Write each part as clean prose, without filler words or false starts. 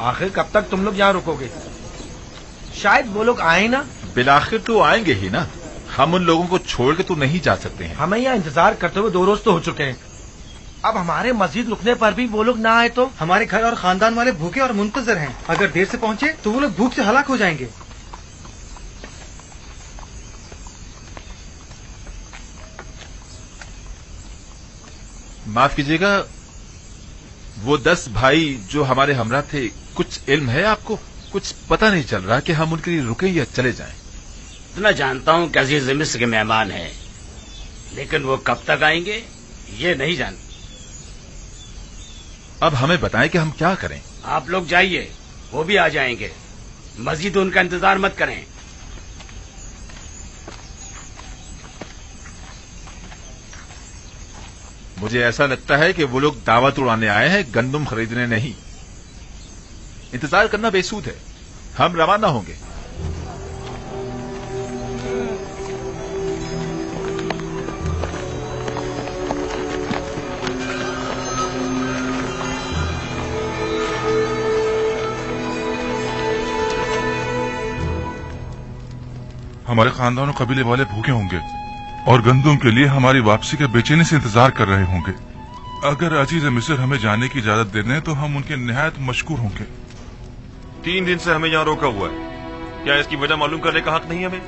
आखिर कब तक तुम लोग यहाँ रुकोगे? शायद वो लोग आए ना। बिलाखिर तो आएंगे ही ना, हम उन लोगों को छोड़ के तो नहीं जा सकते हैं। हमें यहाँ इंतजार करते हुए 2 रोज तो हो चुके हैं। अब हमारे मस्जिद रुकने पर भी वो लोग ना आए तो? हमारे घर और खानदान वाले भूखे और मुंतजर हैं। अगर देर से पहुंचे तो वो लोग भूख से हलाक हो जाएंगे। माफ कीजिएगा, वो 10 भाई जो हमारे हमरा थे, कुछ इल्म है आपको? कुछ पता नहीं चल रहा कि हम उनके लिए रुके या चले जाएं। इतना जानता हूं कि अजीज मिस्र के मेहमान हैं, लेकिन वो कब तक आएंगे ये नहीं जानता। अब हमें बताएं कि हम क्या करें। आप लोग जाइए, वो भी आ जाएंगे। मस्जिद उनका इंतजार मत करें। मुझे ऐसा लगता है कि वो लोग दावत उड़ाने आए हैं, गंदुम खरीदने नहीं। इंतजार करना बेसूद है, हम रवाना होंगे। हमारे खानदान और कबीले वाले भूखे होंगे और गंदुम के लिए हमारी वापसी के बेचैनी से इंतजार कर रहे होंगे। अगर अजीज मिस्र हमें जाने की इजाजत दे दें तो हम उनके निहायत मशकूर होंगे। 3 दिन से हमें यहाँ रोका हुआ है, क्या इसकी वजह मालूम करने का हक नहीं हमें?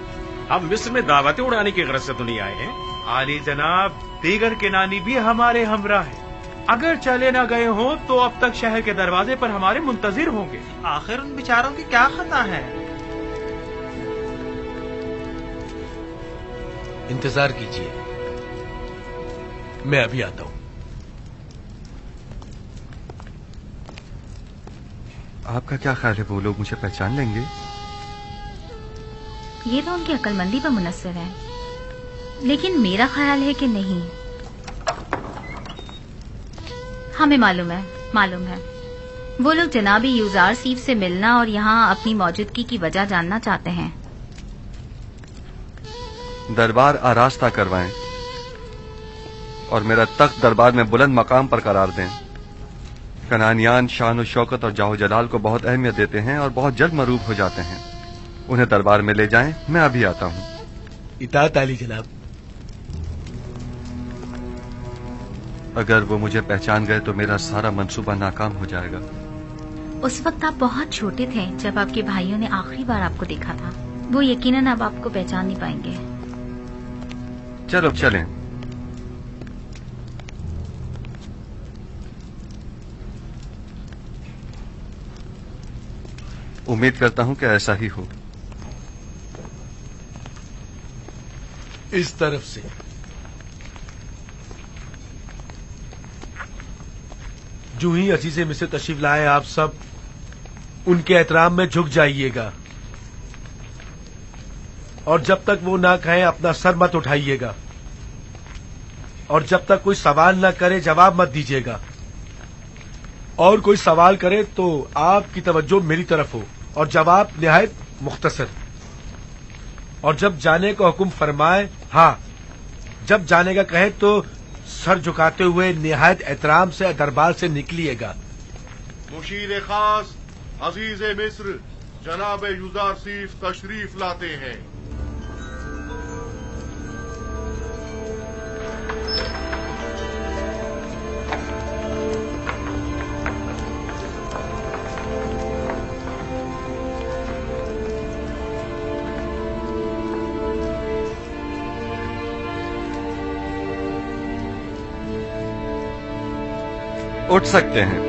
हम मिस्र में दावतें उड़ाने की गरज से तो नहीं आए हैं। आली जनाब, दीगर किनानी भी हमारे हमरा है। अगर चले न गए हों तो अब तक शहर के दरवाजे पर हमारे मुंतजिर होंगे। आखिर उन बेचारों की क्या खता है? इंतजार कीजिए, मैं अभी आता हूं। आपका क्या ख्याल है, वो लोग मुझे पहचान लेंगे? ये तो उनकी अक्लमंदी पर मुनस्सर है, लेकिन मेरा ख्याल है कि नहीं। हमें मालूम है वो लोग जनाबी यूजार सीफ से मिलना और यहाँ अपनी मौजूदगी की वजह जानना चाहते हैं। दरबार आरास्ता करवाएं और मेरा तख्त दरबार में बुलंद मकाम पर करार दें। कनानियान शान और शौकत और जाहो जलाल को बहुत अहमियत देते हैं और बहुत जल्द मरूफ हो जाते हैं। उन्हें दरबार में ले जाएं, मैं अभी आता हूं। इताअत आली जनाब। अगर वो मुझे पहचान गए तो मेरा सारा मंसूबा नाकाम हो जाएगा। उस वक्त आप बहुत छोटे थे जब आपके भाइयों ने आखिरी बार आपको देखा था। वो यकीनन अब आपको पहचान नहीं पाएंगे। चलो चलें। उम्मीद करता हूं कि ऐसा ही हो। इस तरफ से जो ही अजीज़े मिस्र तशरीफ लाए, आप सब उनके एहतराम में झुक जाइएगा और जब तक वो ना कहें अपना सर मत उठाइएगा और जब तक कोई सवाल ना करे जवाब मत दीजिएगा। और कोई सवाल करे तो आपकी तवज्जो मेरी तरफ हो और जवाब निहायत मुख्तसर। और जब जाने का हुक्म फरमाए, हाँ, जब जाने का कहे तो सर झुकाते हुए निहायत एहतराम से दरबार से निकलिएगा। मुशीर खास अजीज मिस्र जनाब यूजार सीफ तशरीफ लाते हैं। उठ सकते हैं।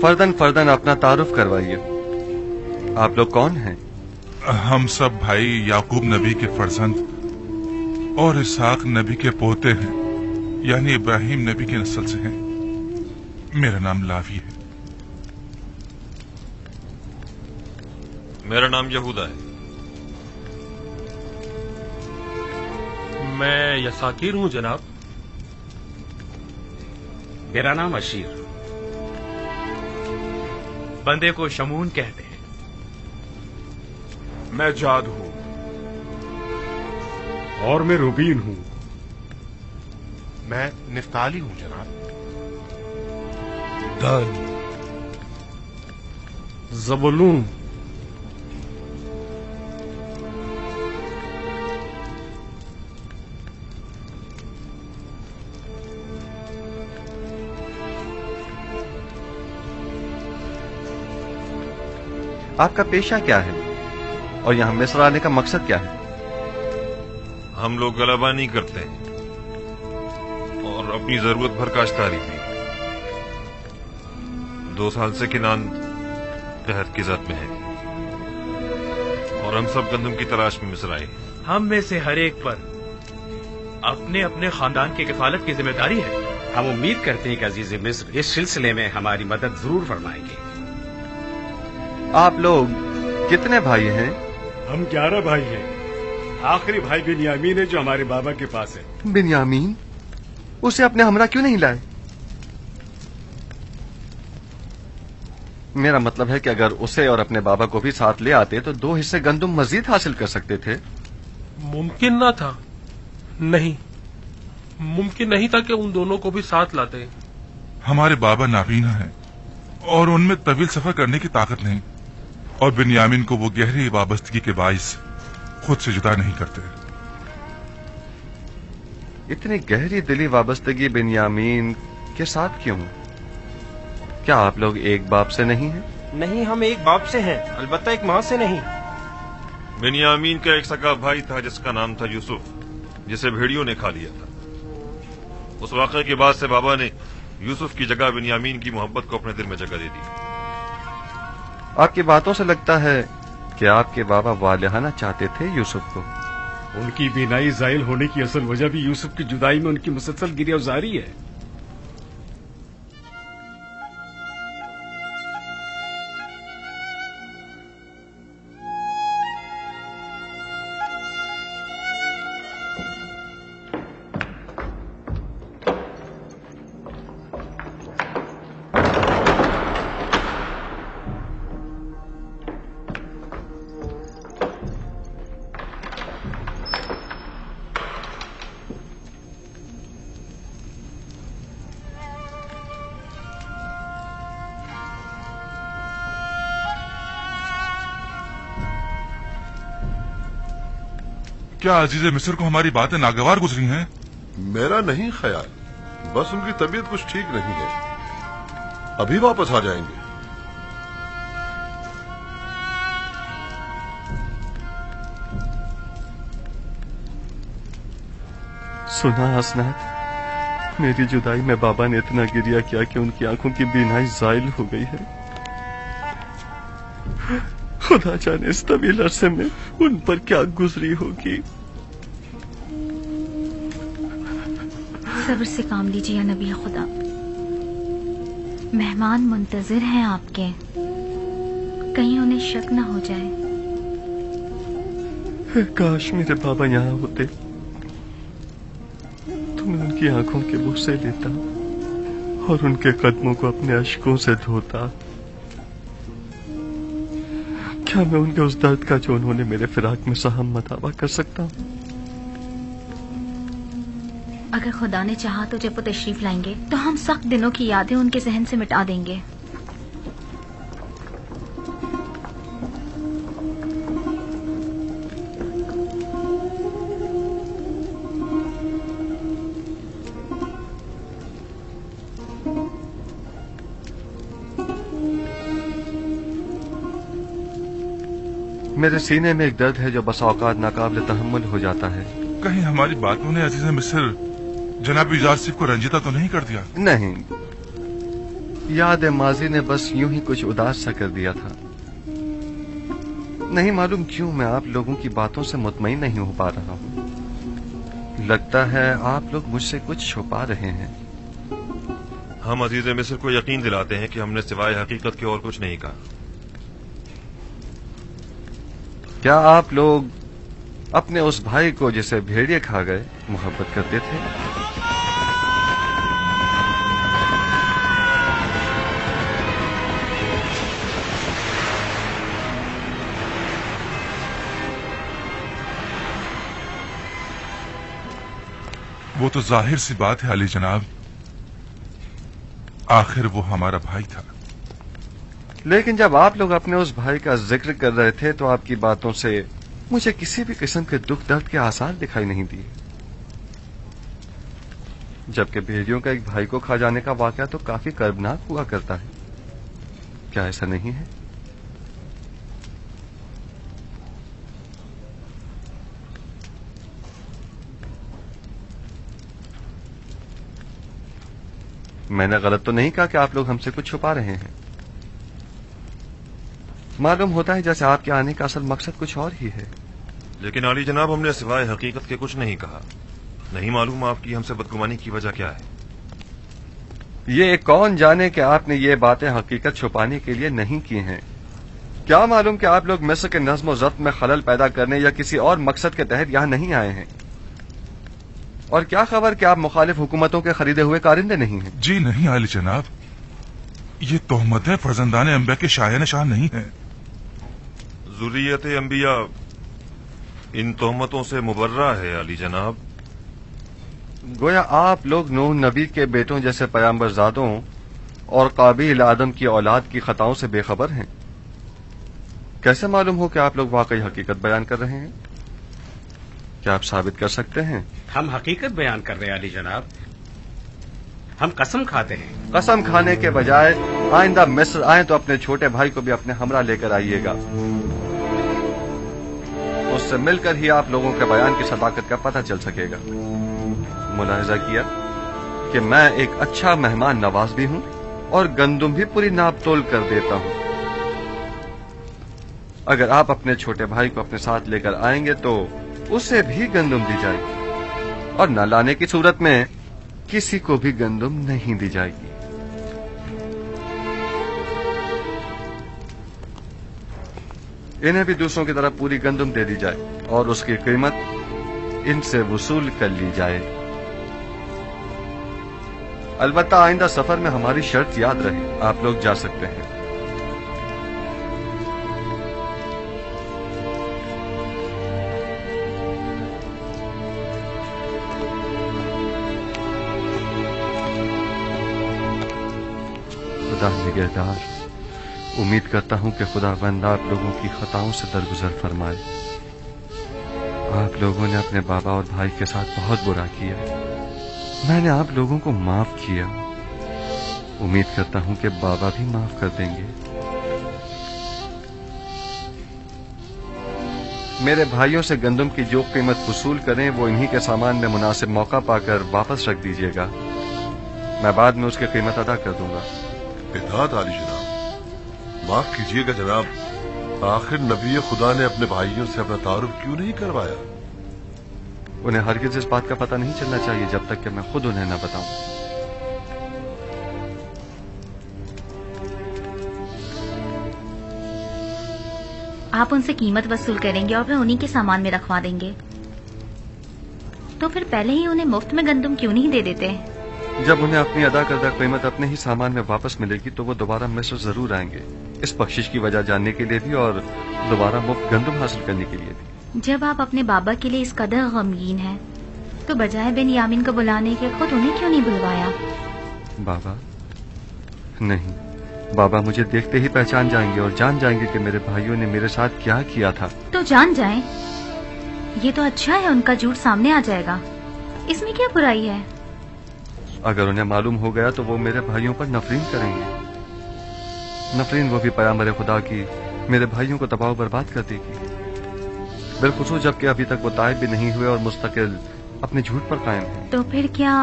फर्दन फर्दन अपना तारुफ करवाइए। आप लोग कौन हैं? हम सब भाई याकूब नबी के फर्जंद और इसहाक नबी के पोते हैं, यानी इब्राहिम नबी की नस्ल से हैं। मेरा नाम लावी है। मेरा नाम यहूदा है। मैं यसाकीर हूँ जनाब। मेरा नाम अशीर। बंदे को शमून कहते हैं। मैं जाद हूँ। और मैं रुबीन हूं। मैं निफ्ताली हूं जनाब। दान, ज़बूलून, आपका पेशा क्या है और यहाँ मिस्र आने का मकसद क्या है? हम लोग गलबा नहीं करते हैं और अपनी जरूरत भर काश्तकारी भी। 2 साल से किनान कहत की जद में है और हम सब गंदम की तलाश में मिस्र आए। हम में से हर एक पर अपने अपने खानदान की किफालत की जिम्मेदारी है। हम उम्मीद करते हैं कि अजीज मिस्र इस सिलसिले में हमारी मदद जरूर फरमाएंगे। आप लोग कितने भाई हैं? हम 11 भाई हैं। आखिरी भाई बिन्यामीन है जो हमारे बाबा के पास है। बिन्यामीन? उसे अपने हमरा क्यों नहीं लाए? मेरा मतलब है कि अगर उसे और अपने बाबा को भी साथ ले आते तो 2 हिस्से गंदुम मजीद हासिल कर सकते थे। मुमकिन ना था। नहीं, मुमकिन नहीं था कि उन दोनों को भी साथ लाते। हमारे बाबा नाबीना हैं और उनमें तवील सफर करने की ताकत नहीं, और बिन्यामीन को वो गहरी वाबस्तगी के बाइस खुद से जुदा नहीं करते। इतनी गहरी दिली वाबस्तगी बिन्यामीन के साथ क्यों? क्या आप लोग एक बाप से नहीं हैं? नहीं, हम एक बाप से हैं, अलबत्ता एक माँ से नहीं। बिन्यामीन का एक सगा भाई था जिसका नाम था यूसुफ, जिसे भेड़ियों ने खा लिया था। उस वाक़े के बाद से बाबा ने यूसुफ की जगह बिन्यामीन की मोहब्बत को अपने दिल में जगह दे दी। आपकी बातों से लगता है कि आपके बाबा वालिहाना चाहते थे यूसुफ को। उनकी बीनाई जायल होने की असल वजह भी यूसुफ की जुदाई में उनकी मुसलसल गिरफ्तारी है। क्या अजीज मिस्र को हमारी बातें नागवार गुजरी हैं? मेरा नहीं ख्याल, बस उनकी तबीयत कुछ ठीक नहीं है। अभी वापस आ जाएंगे। सुना असनाद, मेरी जुदाई में बाबा ने इतना गिरिया किया कि उनकी आंखों की बीनाई जायल हो गई है। खुदा जाने इस तवील अरसे में उन पर क्या गुजरी होगी। सब्र से काम लीजिए नबी खुदा। मेहमान मुंतजिर हैं आपके, कहीं उन्हें शक न हो जाए। काश मेरे बाबा यहाँ होते तो मैं उनकी आंखों के बुस्से लेता और उनके कदमों को अपने अश्कों से धोता। क्या मैं उनके उस दर्द का जो उन्होंने मेरे फिराक में सहा मदावा कर सकता हूँ? अगर खुदा ने चाहा तो जब वो तशरीफ लाएंगे तो हम सख्त दिनों की यादें उनके जहन से मिटा देंगे। मेरे सीने में एक दर्द है जो बसा औकात नाकाबिल तहम्मुल हो जाता है। कहीं हमारी बातों ने अजीज मिस्र जनाब यूजारसिफ को रंजीता तो नहीं कर दिया? नहीं, याद माजी ने बस यूं ही कुछ उदास सा कर दिया था। नहीं मालूम क्यों मैं आप लोगों की बातों से मुतमईन नहीं हो पा रहा हूं। लगता है आप लोग मुझसे कुछ छुपा रहे हैं। हम अजीज मिस्र को यकीन दिलाते हैं कि हमने सिवाय हकीकत के और कुछ नहीं कहा। क्या आप लोग अपने उस भाई को जिसे भेड़िए खा गए मोहब्बत करते थे? वो तो जाहिर सी बात है अली जनाब, आखिर वो हमारा भाई था। लेकिन जब आप लोग अपने उस भाई का जिक्र कर रहे थे तो आपकी बातों से मुझे किसी भी किस्म के दुख दर्द के आसार दिखाई नहीं दिए। जबकि भेड़ियों का एक भाई को खा जाने का वाकया तो काफी कर्बनाक हुआ करता है, क्या ऐसा नहीं है? मैंने गलत तो नहीं कहा कि आप लोग हमसे कुछ छुपा रहे हैं। मालूम होता है जैसे आपके आने का असल मकसद कुछ और ही है। लेकिन आली जनाब, हमने सिवाय हकीकत के कुछ नहीं कहा। नहीं मालूम आपकी हमसे बदगुमानी की वजह क्या है। ये कौन जाने कि आपने ये बातें हकीकत छुपाने के लिए नहीं की हैं। क्या मालूम कि आप लोग मिस्र के नज्म और ज़ब्त में खलल पैदा करने या किसी और मकसद के तहत यहां नहीं आए हैं। और क्या खबर कि आप मुखालिफ हुकूमतों के खरीदे हुए कारिंदे नहीं हैं। जी नहीं आली जनाब, ये तोहमतें फर्जंदान अंबिया के शायन शाह नहीं है। ज़ुर्रियत अंबिया इन तोहमतों से मुबर्रा है अली जनाब। गोया आप लोग नूह नबी के बेटों जैसे पैगंबरजादों और काबिल आदम की औलाद की खताओं से बेखबर हैं। कैसे मालूम हो कि आप लोग वाकई हकीकत बयान कर रहे हैं? क्या आप साबित कर सकते हैं? हम हकीकत बयान कर रहे हैं अली जनाब। हम कसम खाते हैं। कसम खाने के बजाय आइंदा मिस्र आए तो अपने छोटे भाई को भी अपने हमरा लेकर आइएगा। उससे मिलकर ही आप लोगों के बयान की सदाकत का पता चल सकेगा। मुलाहिजा किया कि मैं एक अच्छा मेहमान नवाज भी हूं और गंदुम भी पूरी नाप तोल कर देता हूं। अगर आप अपने छोटे भाई को अपने साथ लेकर आएंगे तो उसे भी गंदुम दी जाएगी और न लाने की सूरत में किसी को भी गंदुम नहीं दी जाएगी। इन्हें भी दूसरों की तरह पूरी गंदुम दे दी जाए और उसकी कीमत इनसे वसूल कर ली जाए। अलबत्ता आइंदा सफर में हमारी शर्त याद रहे, आप लोग जा सकते हैं। खुदा निगहदार, उम्मीद करता हूं कि खुदावंद आप लोगों की खताओं से दरगुजर फरमाए। आप लोगों ने अपने बाबा और भाई के साथ बहुत बुरा किया, मैंने आप लोगों को माफ किया। उम्मीद करता हूं कि बाबा भी माफ कर देंगे। मेरे भाइयों से गंदम की जो कीमत वसूल करें वो इन्हीं के सामान में मुनासिब मौका पाकर वापस रख दीजिएगा। मैं बाद में उसकी कीमत अदा कर दूंगा। इताअत आली जनाब। माफ कीजिएगा जनाब, आखिर नबी खुदा ने अपने भाइयों से अपना तारुफ क्यों नहीं करवाया? उन्हें हरगिज इस बात का पता नहीं चलना चाहिए जब तक कि मैं खुद उन्हें न बताऊं। आप उनसे कीमत वसूल करेंगे और फिर उन्हीं के सामान में रखवा देंगे, तो फिर पहले ही उन्हें मुफ्त में गंदम क्यों नहीं दे देते? जब उन्हें अपनी अदा करदा कीमत अपने ही सामान में वापस मिलेगी तो वो दोबारा मिस्र जरूर आएंगे, इस बख्शिश की वजह जानने के लिए भी और दोबारा मुफ्त गंदम हासिल करने के लिए भी। जब आप अपने बाबा के लिए इस कदर गमगीन हैं, तो बजाय बिन्यामीन को बुलाने के खुद उन्हें क्यों नहीं बुलवाया? बाबा नहीं, बाबा मुझे देखते ही पहचान जाएंगे और जान जाएंगे कि मेरे भाइयों ने मेरे साथ क्या किया था। तो जान जाएं। ये तो अच्छा है, उनका झूठ सामने आ जाएगा, इसमें क्या बुराई है? अगर उन्हें मालूम हो गया तो वो मेरे भाइयों पर नफरीन करेंगे। नफरीन वो भी पैगंबर खुदा की मेरे भाइयों को तबाह बर्बाद कर देगी, बिलखुसूस जबकि अभी तक वो ताइब भी नहीं हुए और मुस्तकिल अपने झूठ पर कायम हैं। तो फिर क्या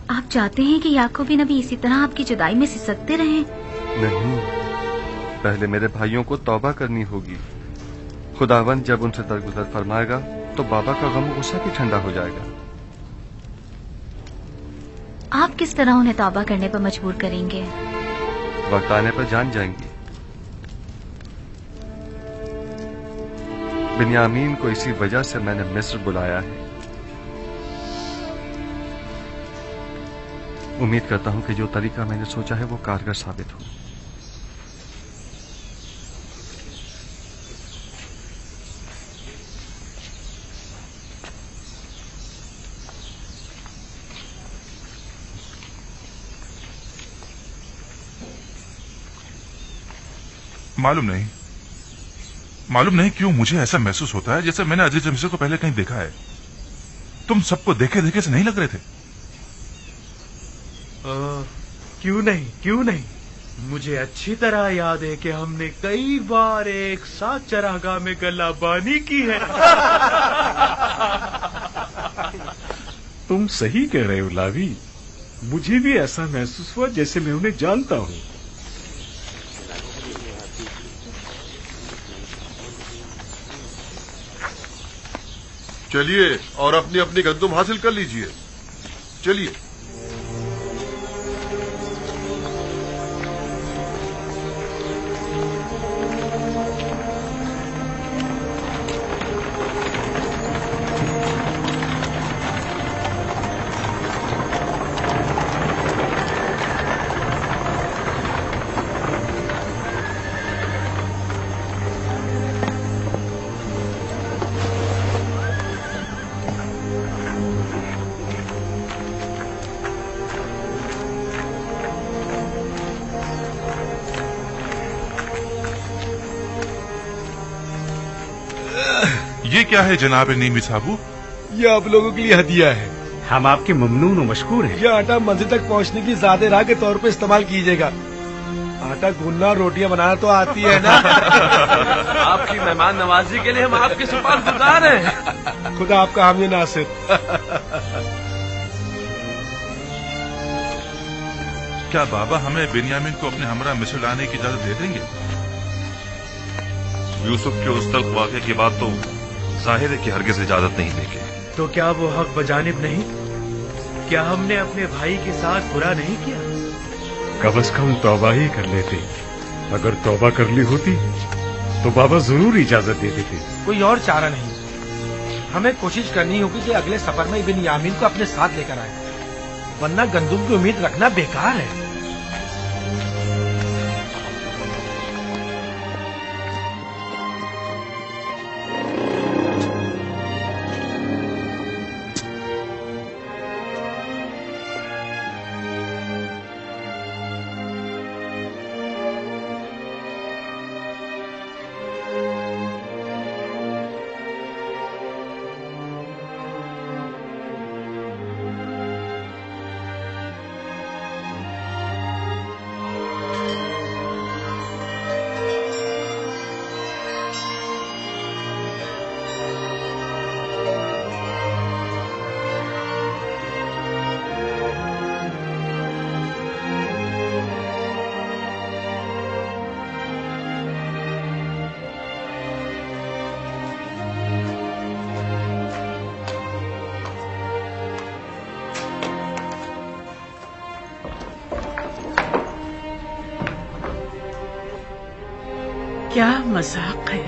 آپ چاہتے ہیں کہ یعقوب نبی اسی طرح آپ کی جدائی میں سسکتے رہیں؟ نہیں، پہلے میرے بھائیوں کو توبہ کرنی ہوگی. خداوند جب ان سے درگزر فرمائے گا تو بابا کا غم و غصہ بھی ٹھنڈا ہو جائے گا. آپ کس طرح انہیں توبہ کرنے پر مجبور کریں گے؟ وقت آنے پر جان جائیں گی. بنیامین کو اسی وجہ سے میں نے مصر بلایا ہے. امید کرتا ہوں کہ جو طریقہ میں نے سوچا ہے وہ کارگر ثابت ہو. معلوم نہیں کیوں مجھے ایسا محسوس ہوتا ہے جیسے میں نے عزیز مصر کو پہلے کہیں دیکھا ہے. تم سب کو دیکھے دیکھے سے نہیں لگ رہے تھے؟ کیوں نہیں مجھے اچھی طرح یاد ہے کہ ہم نے کئی بار ایک ساتھ چراگاہ میں گلہ بانی کی ہے. تم صحیح کہہ رہے ہو لاوی، مجھے بھی ایسا محسوس ہوا جیسے میں انہیں جانتا ہوں. چلیے اور اپنی اپنی گندم حاصل کر لیجئے. چلیے. یہ کیا ہے جناب نیمی صاحبو؟ یہ آپ لوگوں کے لیے ہدیہ ہے. ہم آپ کے ممنون و مشکور ہیں. یہ آٹا منزل تک پہنچنے کی زیادہ راہ کے طور پہ استعمال کیجیے گا. آٹا گوننا اور روٹیاں بنانا تو آتی ہے نا. آپ کی مہمان نوازی کے لیے ہم آپ کے سپاس گزار ہیں. خدا آپ کا حامی ناصر. کیا بابا ہمیں بنیامین کو اپنے ہمراہ مصر لانے کی اجازت دے دیں گے؟ یوسف کے اس تلخ واقعے کے بعد تو ظاہر ہے کہ ہرگز اجازت نہیں دیں گے. تو کیا وہ حق بجانب نہیں؟ کیا ہم نے اپنے بھائی کے ساتھ برا نہیں کیا؟ کم از کم توبہ ہی کر لیتے. اگر توبہ کر لی ہوتی تو بابا ضرور اجازت دے دیتے. کوئی اور چارہ نہیں. ہمیں کوشش کرنی ہوگی کہ اگلے سفر میں بنیامین کو اپنے ساتھ لے کر آئے، ورنہ گندم کی امید رکھنا بیکار ہے. کیا مذاق ہے،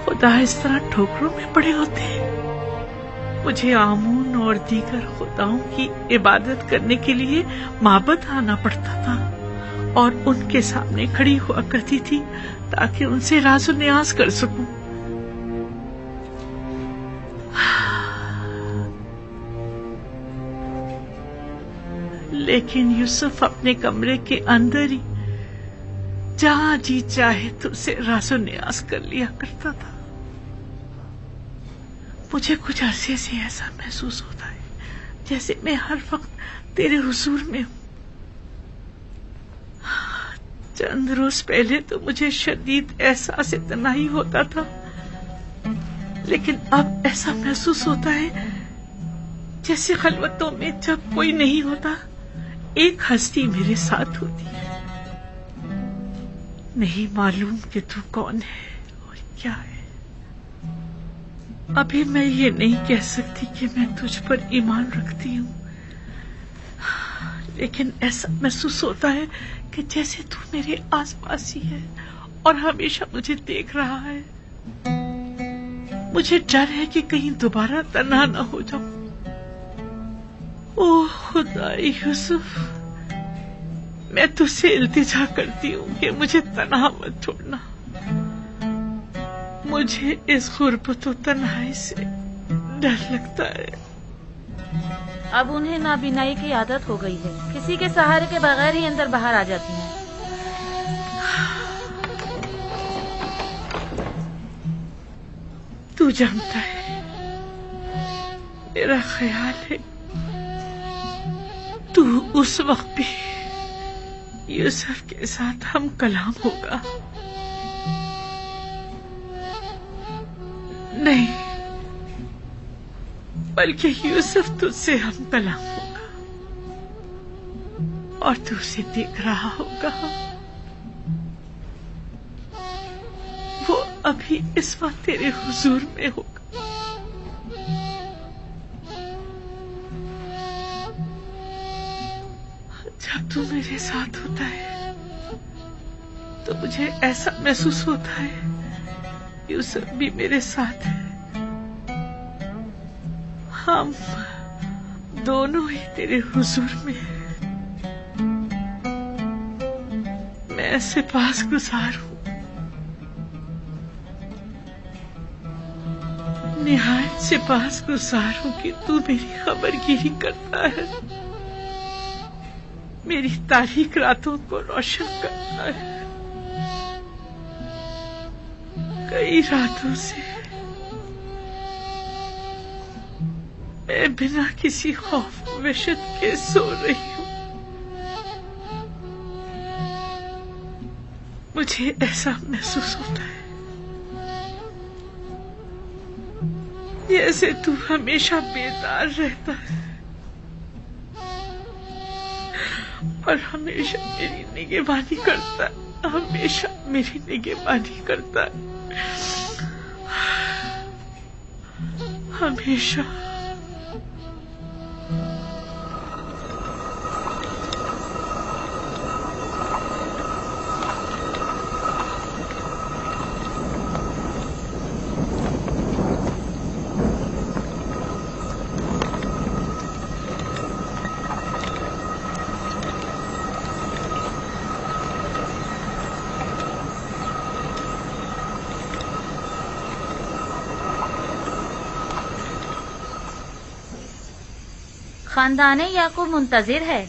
خدا اس طرح ٹھوکروں میں پڑے ہوتے ہیں. مجھے آمون اور دیگر خداؤں کی عبادت کرنے کے لیے معبد آنا پڑتا تھا اور ان کے سامنے کھڑی ہوا کرتی تھی تاکہ ان سے راز و نیاز کر سکوں. لیکن یوسف اپنے کمرے کے اندر ہی جہاں جی چاہے تجھ سے راز و نیاز کر لیا کرتا تھا. مجھے کچھ عرصے سے ایسا محسوس ہوتا ہے جیسے میں ہر وقت تیرے حضور میں ہوں. چند روز پہلے تو مجھے شدید احساس تنہائی ہوتا تھا، لیکن اب ایسا محسوس ہوتا ہے जैसे खलवतों में जब कोई नहीं होता एक हस्ती मेरे साथ होती है। नहीं मालूम कि तू कौन है और क्या है। अभी मैं ये नहीं कह सकती कि मैं तुझ पर ईमान रखती हूँ, लेकिन ऐसा महसूस होता है कि जैसे तू मेरे आसपास ही है और हमेशा मुझे देख रहा है। मुझे डर है कि कहीं दोबारा तन्हा न हो जाऊं। ओह खुदा यूसुफ, मैं तुझसे इल्तिजा करती हूँ कि मुझे तन्हा मत छोड़ना। मुझे इस गुर्बत और तन्हाई से डर लगता है। अब उन्हें नाबीनाई की आदत हो गई है, किसी के सहारे के बगैर ही अंदर बाहर आ जाती हैं। तू जानता है, मेरा ख्याल है तू उस वक्त भी यूसुफ के साथ हम कलाम होगा। नहीं, बल्कि यूसुफ तुझसे हम कलाम होगा और तू उसे देख रहा होगा। वो अभी इस वक्त तेरे हुजूर में होगा। जब तू मेरे साथ होता है तो मुझे ऐसा महसूस होता है यूसुफ भी मेरे साथ है। हम दोनों ही तेरे हुजूर में हैं। मैं सिपासगुजार हूँ, निहायत सिपासगुजार हूँ कि तू मेरी खबरगिरी करता है, मेरी तारीख रातों को रोशन करता है। कई रातों से मैं बिना किसी खौफ वहशत के सो रही हूँ। मुझे ऐसा महसूस होता है जैसे तू हमेशा बेदार रहता है और हमेशा मेरी निगहबानी करता है, हमेशा मेरी निगहबानी करता है, हमेशा। खानदाने याकूब मुंतजिर है।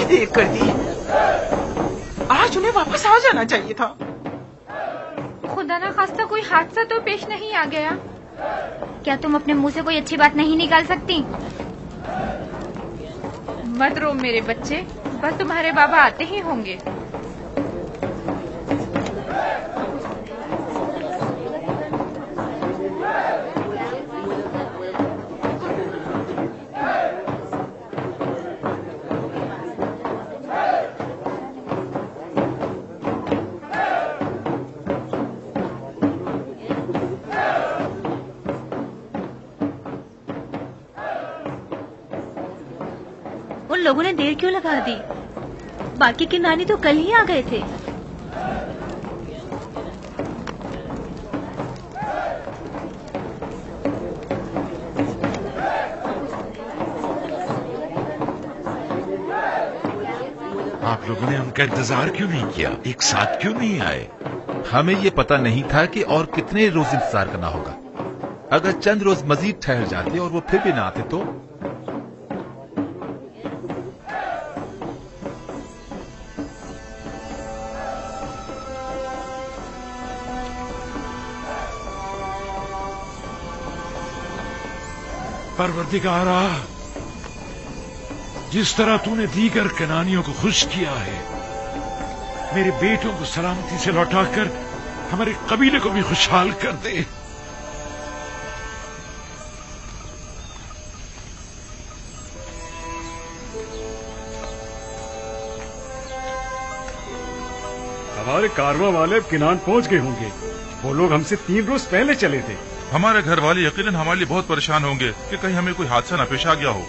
देर कर दी, आज उन्हें वापस आ जाना चाहिए था। खुदा ना खास्ता कोई हादसा तो पेश नहीं आ गया। क्या तुम अपने मुंह से कोई अच्छी बात नहीं निकाल सकती? मत रो मेरे बच्चे, बस तुम्हारे बाबा आते ही होंगे। लोगों ने देर क्यों लगा दी? बाकी किनानी तो कल ही आ गए थे। आप लोगों ने उनका इंतजार क्यों नहीं किया? एक साथ क्यों नहीं आए? हमें ये पता नहीं था कि और कितने रोज इंतजार करना होगा। अगर चंद रोज मजीद ठहर जाते और वो फिर भी ना आते तो परवरदिगारा, जिस तरह तूने दीगर कनानियों को खुश किया है, मेरे बेटों को सलामती से लौटाकर हमारे कबीले को भी खुशहाल कर दे। हमारे कारवां वाले अब किनान पहुंच गए होंगे। वो लोग हमसे 3 रोज पहले चले थे। हमारे घर वाले यकीनन हमारे लिए बहुत परेशान होंगे कि कहीं हमें कोई हादसा न पेश आ गया हो।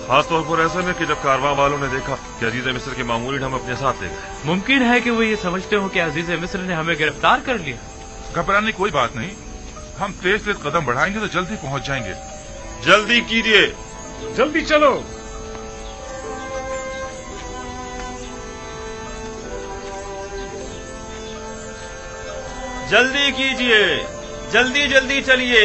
खास तौर पर ऐसे में कि जब कारवां वालों ने देखा कि अजीज मिस्र के मामूली हम अपने साथ ले गए। मुमकिन है कि वो ये समझते हो कि अजीज मिस्र ने हमें गिरफ्तार कर लिया। घबराने की कोई बात नहीं, हम तेज तेज कदम बढ़ाएंगे तो जल्दी पहुंच जाएंगे। जल्दी कीजिए, जल्दी चलो। जल्दी कीजिए, जल्दी जल्दी चलिए।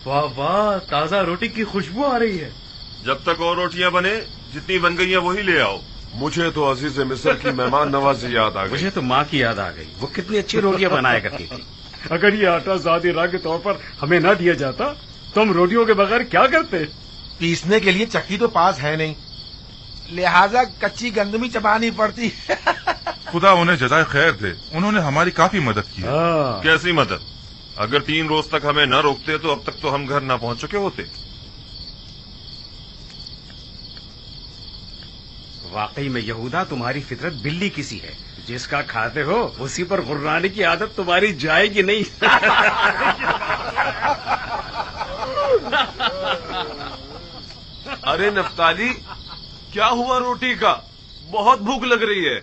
वाह वाह, ताजा रोटी की खुशबू आ रही है। जब तक और रोटियां बने, जितनी बन गई हैं वही ले आओ। मुझे तो अजीज मिस्र की मेहमान नवाजी याद आ गई। मुझे तो माँ की याद आ गई। वो कितनी अच्छी रोटियां बनाया करती थी। अगर ये आटा ज़ादी राग के तौर पर हमें न दिया जाता तो हम रोटियों के बगैर क्या करते? पीसने के लिए चक्की तो पास है नहीं, लिहाजा कच्ची गंदमी चबानी पड़ती। खुदा उन्हें जज़ाए खैर दे, उन्होंने हमारी काफी मदद की। कैसी मदद? अगर 3 रोज तक हमें न रोकते तो अब तक तो हम घर न पहुंच चुके होते। वाकई में यहूदा, तुम्हारी फितरत बिल्ली किसी है। जिसका खाते हो उसी पर गुर्राने की आदत तुम्हारी जाएगी नहीं। अरे नफ्ताली, क्या हुआ रोटी का? बहुत भूख लग रही है।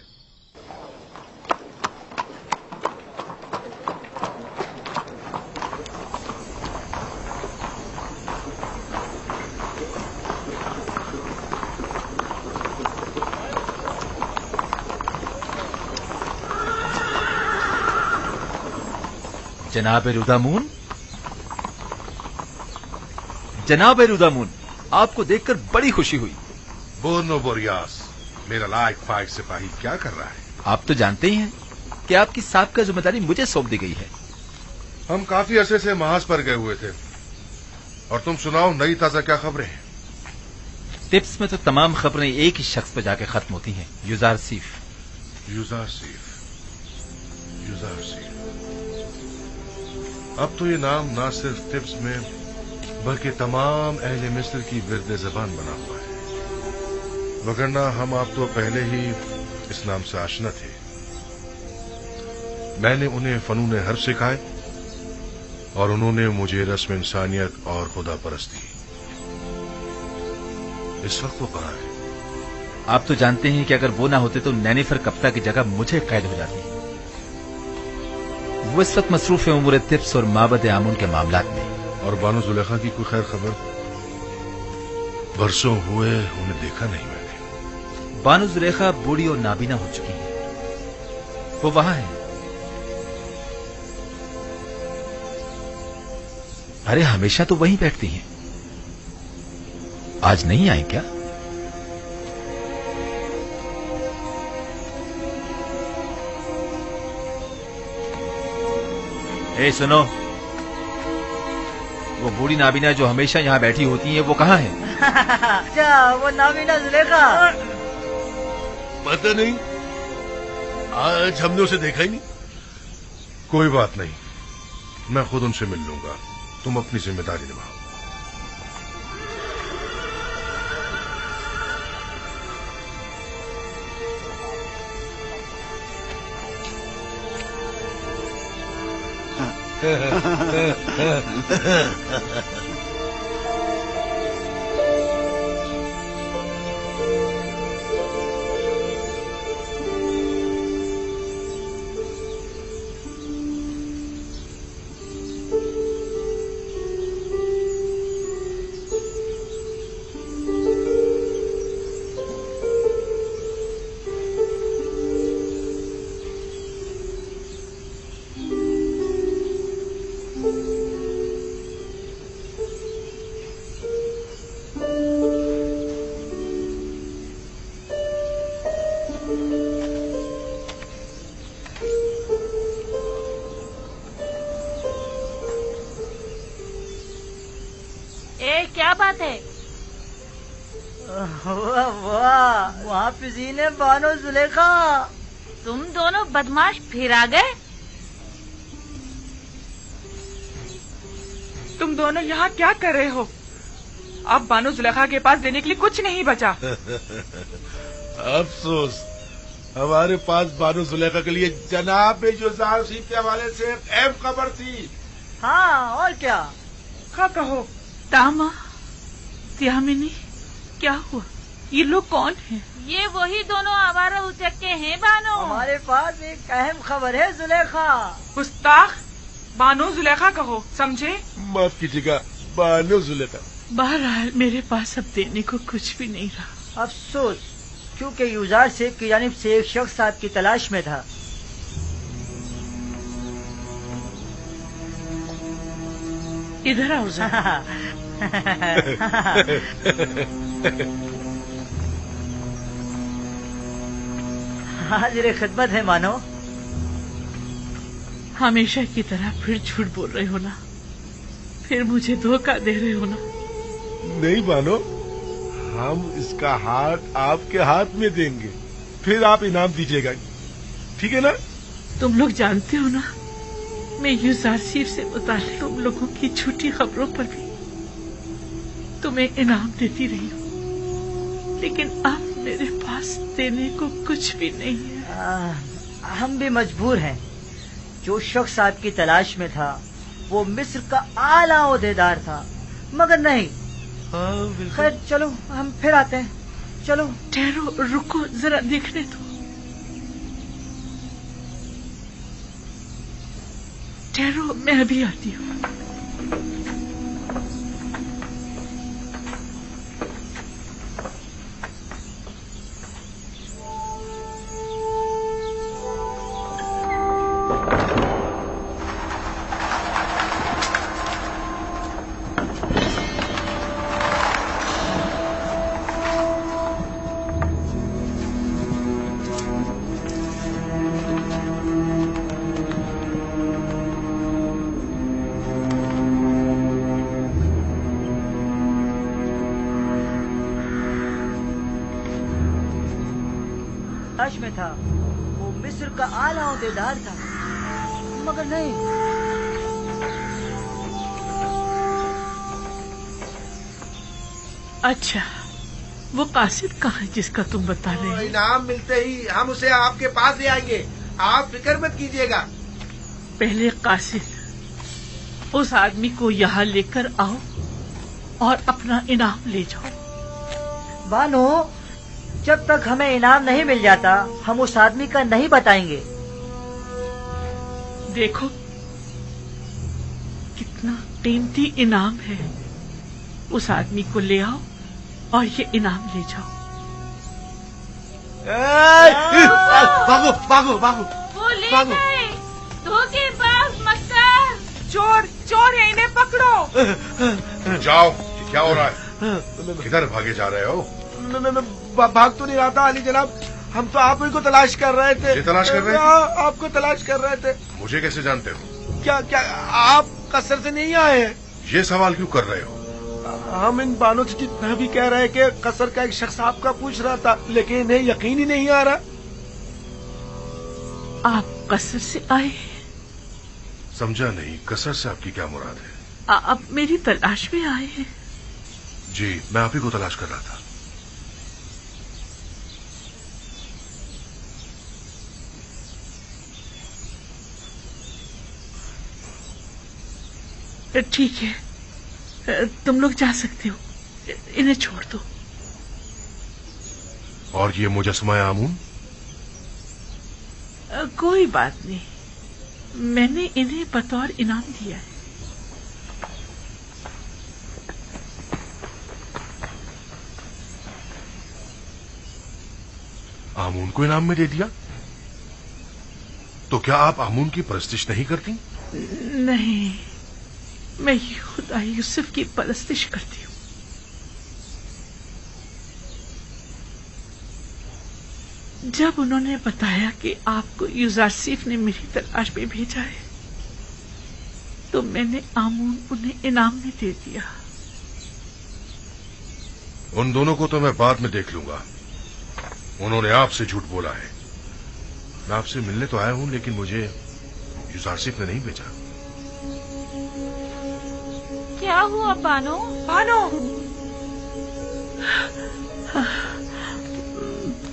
जनाब रुदामून, जनाब रुदामून, आपको देखकर बड़ी खुशी हुई। बोर्नो बोरियास, मेरा लायक फाइक सिपाही क्या कर रहा है? आप तो जानते ही हैं कि आपकी साबका जिम्मेदारी मुझे सौंप दी गई है। हम काफी अरसे से महाज पर गए हुए थे, और तुम सुनाओ नई ताजा क्या खबरें हैं? टिप्स में तो तमाम खबरें एक ही शख्स पर जाके खत्म होती हैं, युजारसीफ। युजारसीफ, युजारसीफ। अब तो ये नाम ना सिर्फ टिप्स में बल्कि तमाम अहले मिस्र की विर्द ज़बान बना हुआ है, वगरना हम आप तो पहले ही इस नाम से आशना थे। मैंने उन्हें फनून हर्ब सिखाए और उन्होंने मुझे रस्म इंसानियत और खुदा परस्ती। इस वक्त वो कहाँ है? आप तो जानते हैं कि अगर वो ना होते तो नैनीफर कप्ता की जगह मुझे कैद हो जाती। वो इस वक्त मसरूफ है उमूर तिब्स और माबद आमून के मामलात में। और बानो जुलेखा की कोई खैर खबर? बरसों हुए उन्हें देखा नहीं मैंने। बानो जुलेखा बूढ़ी और नाबीना हो चुकी है, वो वहां है। अरे हमेशा तो वहीं बैठती हैं, आज नहीं आए क्या? ए सुनो, वो बूढ़ी नाबीना जो हमेशा यहाँ बैठी होती है वो कहाँ है? क्या वो नाबीना जुलेखा? पता नहीं, आज हमने उसे देखा ही नहीं। कोई बात नहीं, मैं खुद उनसे मिल लूंगा। तुम अपनी जिम्मेदारी निभाओ। क्या बात है? वाह वाह, वहाँ फिजीन है बानो जुलेखा। तुम दोनों बदमाश फिर आ गए? तुम दोनों यहाँ क्या कर रहे हो? अब बानो जुलेखा के पास देने के लिए कुछ नहीं बचा। अफसोस, हमारे पास बानो जुलेखा के लिए जनाब जुज़ार सीप के हवाले से एक अहम खबर थी। हाँ, और क्या? हाँ कहो। तामा, त्यामिनी, क्या हुआ? ये लोग कौन हैं? ये वही दोनों आवारा उचक्के हैं बानो। हमारे पास एक अहम खबर है जुलेखा। गुस्ताख, बानो जुलेखा कहो, समझे? माफ कीजिएगा, बानो जुलेखा। बहरहाल मेरे पास अब देने को कुछ भी नहीं रहा। अफसोस, क्योंकि यूजार सेब की जानिब से एक शख्स आपकी तलाश में था। इधर आओ जरा। हाजिर खिदमत है मानो। हमेशा की तरह फिर झूठ बोल रहे हो ना? फिर मुझे धोखा दे रहे हो ना? नहीं मानो, हम इसका हाथ आपके हाथ में देंगे, फिर आप इनाम दीजिएगा, ठीक है ना? तुम लोग जानते हो ना, मैं यूजार सीप से मुताल्लिक तुम लोगों की झूठी खबरों पर भी तुम्हें इनाम देती रही हूँ, लेकिन अब मेरे पास देने को कुछ भी नहीं है। हम भी मजबूर हैं। जो शख्स आपकी तलाश में था वो मिस्र का आला ओहदेदार था, मगर नहीं। खैर चलो, हम फिर आते हैं। चलो। ठहरो, रुको, जरा देखने दो। ठहरो, मैं अभी आती हूँ। में था, वो मिस्र का आला ओहदेदार था, मगर नहीं। अच्छा, वो कासिद कहाँ है जिसका तुम बता रहे हो? इनाम मिलते ही हम उसे आपके पास ले आएंगे, आप फिक्र मत कीजिएगा। पहले कासिद, उस आदमी को यहाँ लेकर आओ और अपना इनाम ले जाओ। बानो, जब तक हमें इनाम नहीं मिल जाता, हम उस आदमी का नहीं बताएंगे। देखो कितना कीमती इनाम है। उस आदमी को ले आओ और ये इनाम ले जाओ। भागो भागो भागो। वो ले गए, धोखेबाज मक्कार। चोर चोर है, इन्हें पकड़ो। जाओ, ये क्या हो रहा है? किधर भागे जा रहे हो? मैं भाग तो नहीं रहा था अली जनाब, हम तो आप ही को तलाश कर रहे थे। ये तलाश कर रहे थे? आपको तलाश कर रहे थे। मुझे कैसे जानते हो? क्या क्या आप कसर से नहीं आए हैं? ये सवाल क्यों कर रहे हो? हम इन बानों से जितना भी कह रहे हैं कि कसर का एक शख्स आपका पूछ रहा था, लेकिन इन्हें यकीन ही नहीं आ रहा। आप कसर से आए? समझा नहीं, कसर से आपकी क्या मुराद है? आप मेरी तलाश में आए हैं? जी, मैं आप ही को तलाश कर रहा था। ٹھیک ہے، تم لوگ جا سکتے ہو، انہیں چھوڑ دو۔ اور یہ مجسمہ آمون؟ کوئی بات نہیں، میں نے انہیں بطور انعام دیا ہے۔ آمون کو انعام میں دے دیا؟ تو کیا آپ آمون کی پرستش نہیں کرتی؟ نہیں، میں یہ خدا یوسف کی پرستش کرتی ہوں۔ جب انہوں نے بتایا کہ آپ کو یوزارسیف نے میری تلاش میں بھیجا ہے تو میں نے آمون انہیں انعام میں دے دیا۔ ان دونوں کو تو میں بعد میں دیکھ لوں گا، انہوں نے آپ سے جھوٹ بولا ہے۔ میں آپ سے ملنے تو آیا ہوں لیکن مجھے یوزارسیف نے نہیں بھیجا۔ کیا ہوا بانو؟ بانو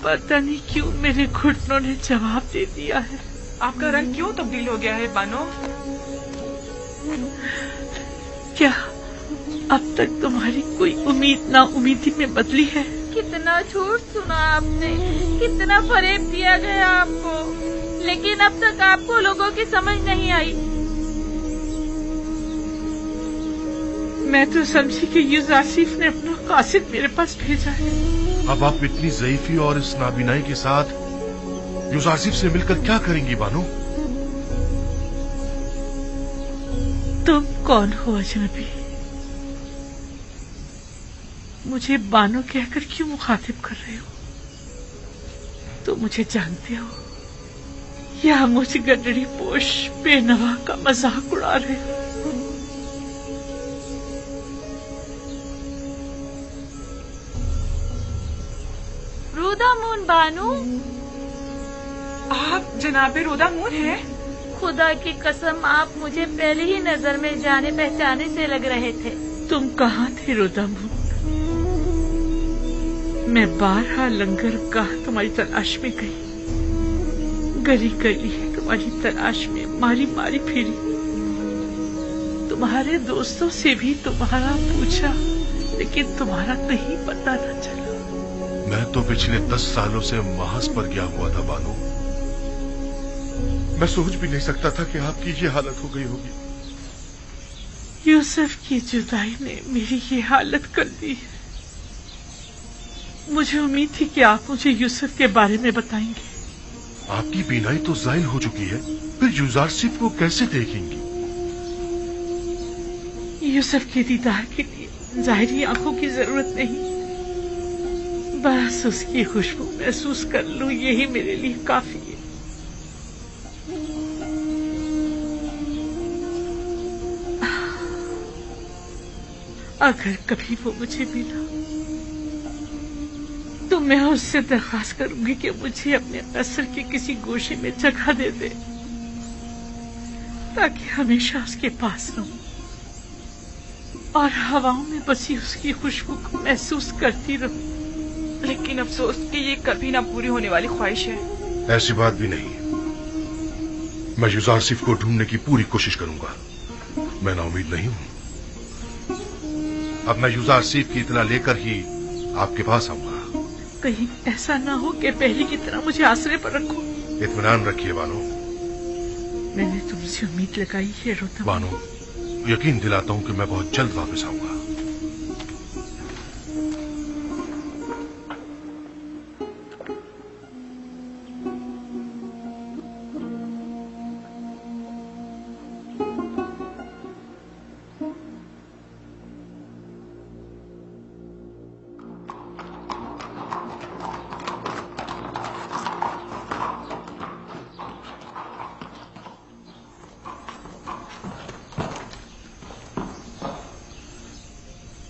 پتہ نہیں کیوں میرے گھٹنوں نے جواب دے دیا ہے۔ آپ کا رنگ کیوں تبدیل ہو گیا ہے بانو؟ کیا اب تک تمہاری کوئی امید نا امیدی میں بدلی ہے؟ کتنا جھوٹ سنا آپ نے، کتنا فریب دیا گیا آپ کو، لیکن اب تک آپ کو لوگوں کی سمجھ نہیں آئی۔ میں تو سمجھی کہ یوزارسیف نے اپنا قاصد میرے پاس بھیجا ہے۔ اب آپ اتنی ضعیفی اور اس نابینائی کے ساتھ یوزارسیف سے مل کر کیا کریں گی بانو؟ تم کون ہو اجنبی؟ مجھے بانو کہہ کر کیوں مخاطب کر رہے ہو؟ تو مجھے جانتے ہو یا مجھ گڈڑی پوش بے نوا کا مذاق اڑا رہے ہو؟ رودا مون بانو، آپ جناب رودا مون ہیں؟ خدا کی قسم آپ مجھے پہلی ہی نظر میں جانے پہچانے سے لگ رہے تھے۔ تم کہاں تھے رودا مون؟ میں بارہا لنگر گاہ تمہاری تلاش میں گئی، گلی گلی تمہاری تلاش میں ماری ماری پھری، تمہارے دوستوں سے بھی تمہارا پوچھا لیکن تمہارا کہیں پتہ نہ چلا۔ میں تو پچھلے 10 سالوں سے محض پر گیا ہوا تھا بانو، میں سوچ بھی نہیں سکتا تھا کہ آپ کی یہ حالت ہو گئی ہوگی۔ یوسف کی جدائی نے میری یہ حالت کر دی ہے۔ مجھے امید تھی کہ آپ مجھے یوسف کے بارے میں بتائیں گے۔ آپ کی بینائی تو زائل ہو چکی ہے، پھر یوزارسیف کو کیسے دیکھیں گی؟ یوسف کے دیدار کے لیے ظاہری آنکھوں کی ضرورت نہیں، بس اس کی خوشبو محسوس کر لوں، یہی میرے لیے کافی ہے۔ اگر کبھی وہ مجھے ملا تو میں اس سے درخواست کروں گی کہ مجھے اپنے قصر کے کسی گوشے میں جگہ دے دے تاکہ ہمیشہ اس کے پاس رہوں اور ہواؤں میں بسی اس کی خوشبو کو محسوس کرتی رہوں۔ لیکن افسوس کہ یہ کبھی نہ پوری ہونے والی خواہش ہے۔ ایسی بات بھی نہیں، میں یوزارسیف کو ڈھونڈنے کی پوری کوشش کروں گا، میں نا امید نہیں ہوں۔ اب میں یوزارسیف کی اطلاع لے کر ہی آپ کے پاس آؤں گا۔ کہیں ایسا نہ ہو کہ پہلے کی طرح مجھے آسرے پر رکھو۔ اطمینان رکھیے بانو، میں نے تم سے امید لگائی ہے روتا بانو، یقین دلاتا ہوں کہ میں بہت جلد واپس آؤں گا۔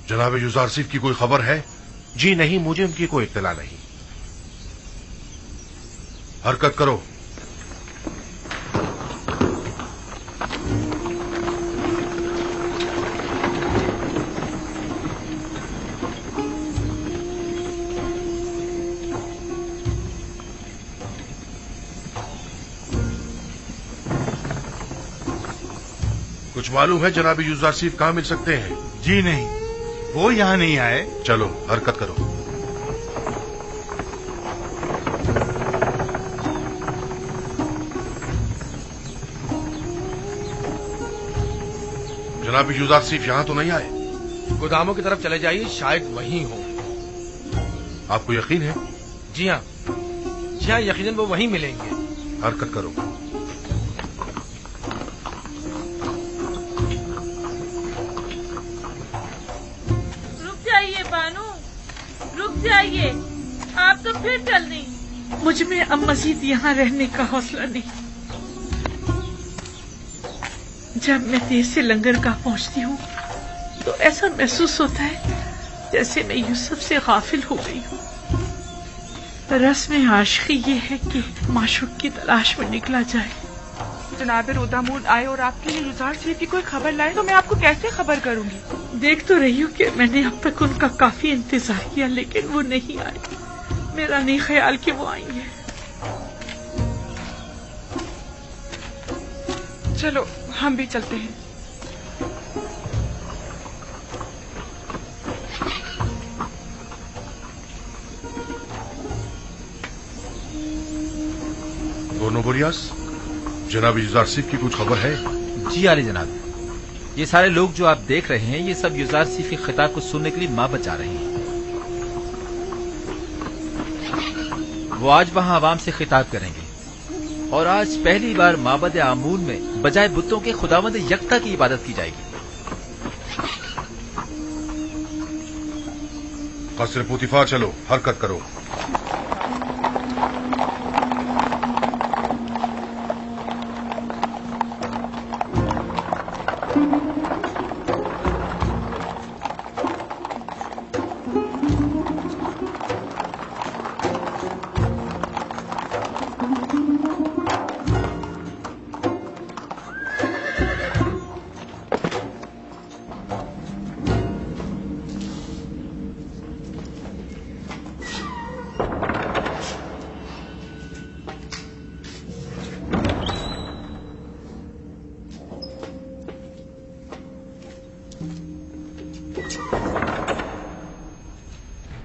جناب یوزارسیف کی کوئی خبر ہے؟ جی نہیں، مجھے ان کی کوئی اطلاع نہیں۔ حرکت کرو۔ कुछ मालूम है जनाब यूसुफ कहाँ मिल सकते हैं? जी नहीं, वो यहाँ नहीं आए। चलो हरकत करो। जनाब यूसुफ यहाँ तो नहीं आए? गोदामों की तरफ चले जाइए, शायद वहीं हो। आपको यकीन है? जी हाँ, यकीनन वो वहीं मिलेंगे। हरकत करो। रुक जाइए बानू, रुक जाइए, आप तो फिर चल दी। मुझ में अब मजीद यहाँ रहने का हौसला नहीं। जब मैं देर से लंगरगाह पहुँचती हूँ तो ऐसा महसूस होता है जैसे मैं यूसुफ से गाफिल हो गई हूँ। रस्म आशिकी ये है कि माशूक की तलाश में निकला जाए। जनाब रोदामून आए और आपके लिए यूसुफ की कोई खबर लाए तो मैं आपको कैसे खबर करूंगी? देख तो रही हूँ कि मैंने अब तक उनका काफी इंतजार किया, लेकिन वो नहीं आए। मेरा नहीं ख्याल कि वो आएंगे। चलो हम भी चलते हैं। बोरियास, जनाब यूसुफ की कुछ खबर है? जी आले जनाब, ये सारे लोग जो आप देख रहे हैं ये सब यूसुफ के खिताब को सुनने के लिए माबद जा रहे हैं। वो आज वहां आवाम से खिताब करेंगे और आज पहली बार माबद आमून में बजाय बुतों के खुदावंद यकता की इबादत की जाएगी। कसर पुतिफा, चलो हरकत करो।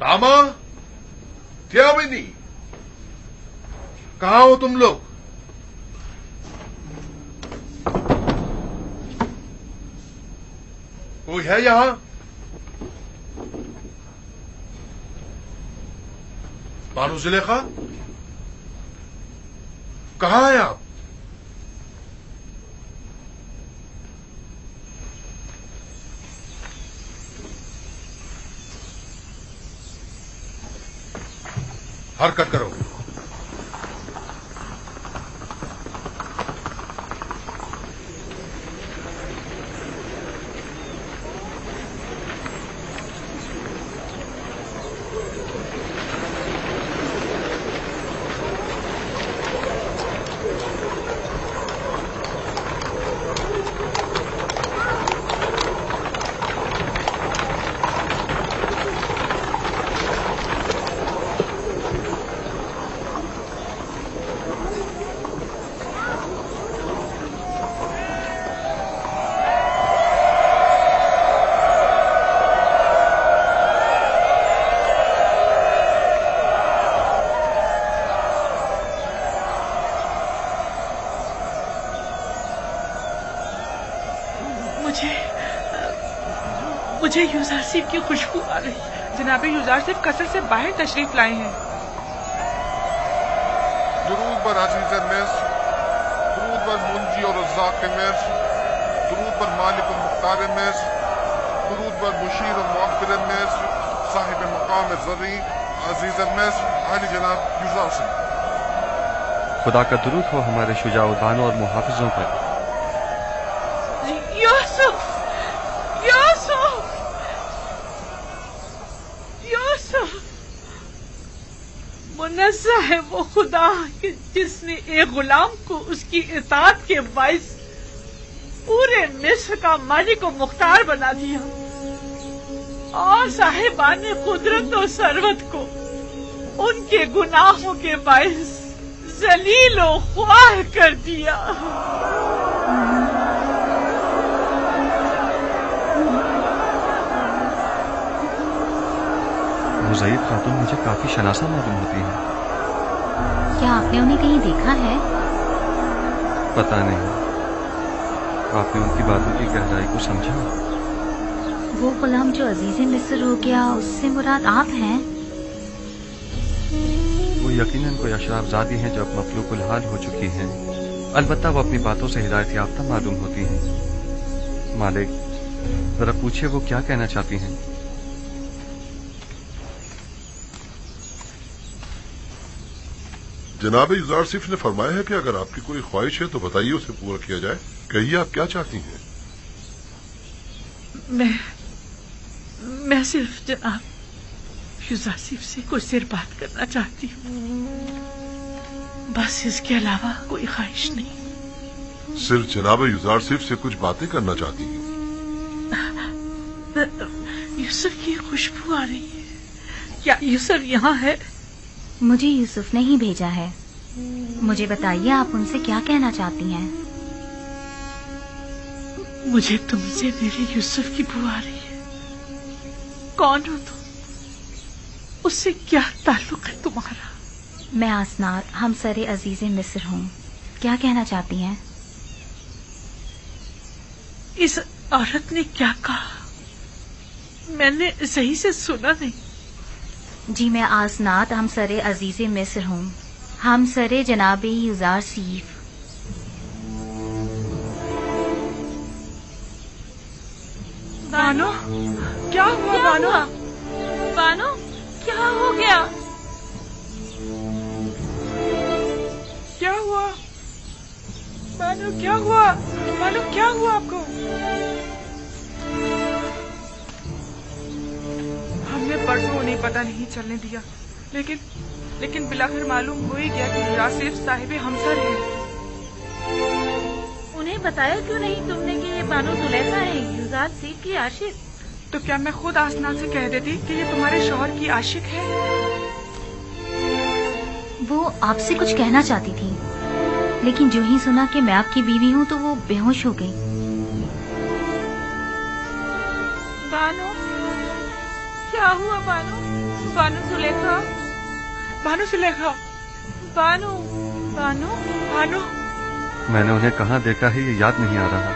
दामा, क्या बनी? कहाँ हो तुम लोग? कोई है यहाँ? बानू जुलेखा, कहाँ हैं आप? हरकत करो। मुझे यूसुफ की खुशबू आ रही है। जनाब यूसुफ कसर से बाहर तशरीफ लाए हैं। दुरूद बर अजीज़ मिस्र, दुरूद बर मुंजी और रज़्ज़ाक़ मिस्र, दुरूद बर मालिक और मुख्तार मिस्र, दुरूद बर मुशीर और मुअब्बिर मिस्र, साहिब मकाम ज़र्री अजीज़ मिस्र, आली जनाब यूसुफ। खुदा का दुरूद हो हमारे शुजाउदानों और मुहाफिजों पर। यूसुफ, यूसुफ, यूसुफ, मुनज़्ज़ा है वो खुदा कि जिसने एक गुलाम को उसकी इताअत के बाइस पूरे मिस्र का मालिक और मुख्तार बना दिया और साहिबान कुदरत और सरवत को उनके गुनाहों के बाइस जलील और ख्वार कर दिया। وہ ضعیف خاتون مجھے کافی شناسا معلوم ہوتی ہے. کیا آپ نے انہیں کہیں دیکھا ہے؟ پتہ نہیں. آپ نے ان کی باتوں کی گہرائی کو سمجھا؟ وہ غلام جو عزیز مصر ہو گیا، اس سے مراد آپ ہیں؟ وہ یقیناً کوئی اشراف زادی ہیں جو اب مفلوق الحال ہو چکی ہیں. البتہ وہ اپنی باتوں سے ہدایت یافتہ معلوم ہوتی ہیں. مالک ذرا پوچھے وہ کیا کہنا چاہتی ہیں. جناب یوزارسیف نے فرمایا ہے کہ اگر آپ کی کوئی خواہش ہے تو بتائیے، اسے پورا کیا جائے. کہیے آپ کیا چاہتی ہیں. میں صرف جناب یوزارسیف سے کچھ دیر بات کرنا چاہتی ہوں، بس اس کے علاوہ کوئی خواہش نہیں. صرف جناب یوزارسیف سے کچھ باتیں کرنا چاہتی ہیں. یوسف کی خوشبو آ رہی ہے. کیا یوسف یہاں ہے؟ مجھے یوسف نے ہی بھیجا ہے. مجھے بتائیے آپ ان سے کیا کہنا چاہتی ہیں. مجھے تم سے میرے یوسف کی بو آ رہی ہے. کون ہو تم؟ اس سے کیا تعلق ہے تمہارا؟ میں آسنات ہمسر عزیز مصر ہوں. کیا کہنا چاہتی ہیں؟ اس عورت نے کیا کہا؟ میں نے صحیح سے سنا نہیں. جی میں آسنات ہمسر عزیز مصر ہوں، ہمسر جناب یوزارسیف. بانو کیا ہوا؟ بانو بانو کیا ہو گیا؟ کیا ہوا بانو؟ کیا ہوا بانو؟ کیا ہوا آپ کو؟ ہم نے برسوں انہیں پتہ نہیں چلنے دیا، لیکن بلاخر معلوم ہو ہی گیا کہ یوزارسیف صاحب ہمسر ہے. انہیں بتایا کیوں نہیں تم نے کہ یہ بانو زلیخا ہے، یوزارسیف کی عاشق؟ تو کیا میں خود آسنات سے کہہ دیتی کہ یہ تمہارے شوہر کی عاشق ہے؟ وہ آپ سے کچھ کہنا چاہتی تھی، لیکن جو ہی سنا کہ میں آپ کی بیوی ہوں تو وہ بے ہوش ہو گئی. بانو کیا ہوا؟ بانو بانو زلیخا، بانو زلیخا، بانو بانو بانو. میں نے انہیں کہاں دیکھا ہے یہ یاد نہیں آ رہا.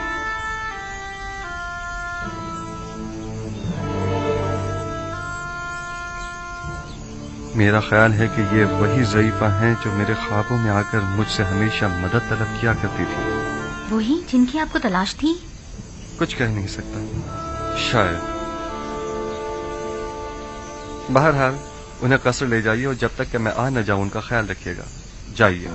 میرا خیال ہے کہ یہ وہی ضعیفہ ہیں جو میرے خوابوں میں آ کر مجھ سے ہمیشہ مدد طلب کیا کرتی تھی. وہی جن کی آپ کو تلاش تھی؟ کچھ کہہ نہیں سکتا، شاید. بہرحال انہیں قصر لے جائیے اور جب تک کہ میں آ نہ جاؤں ان کا خیال رکھیے گا. جائیے.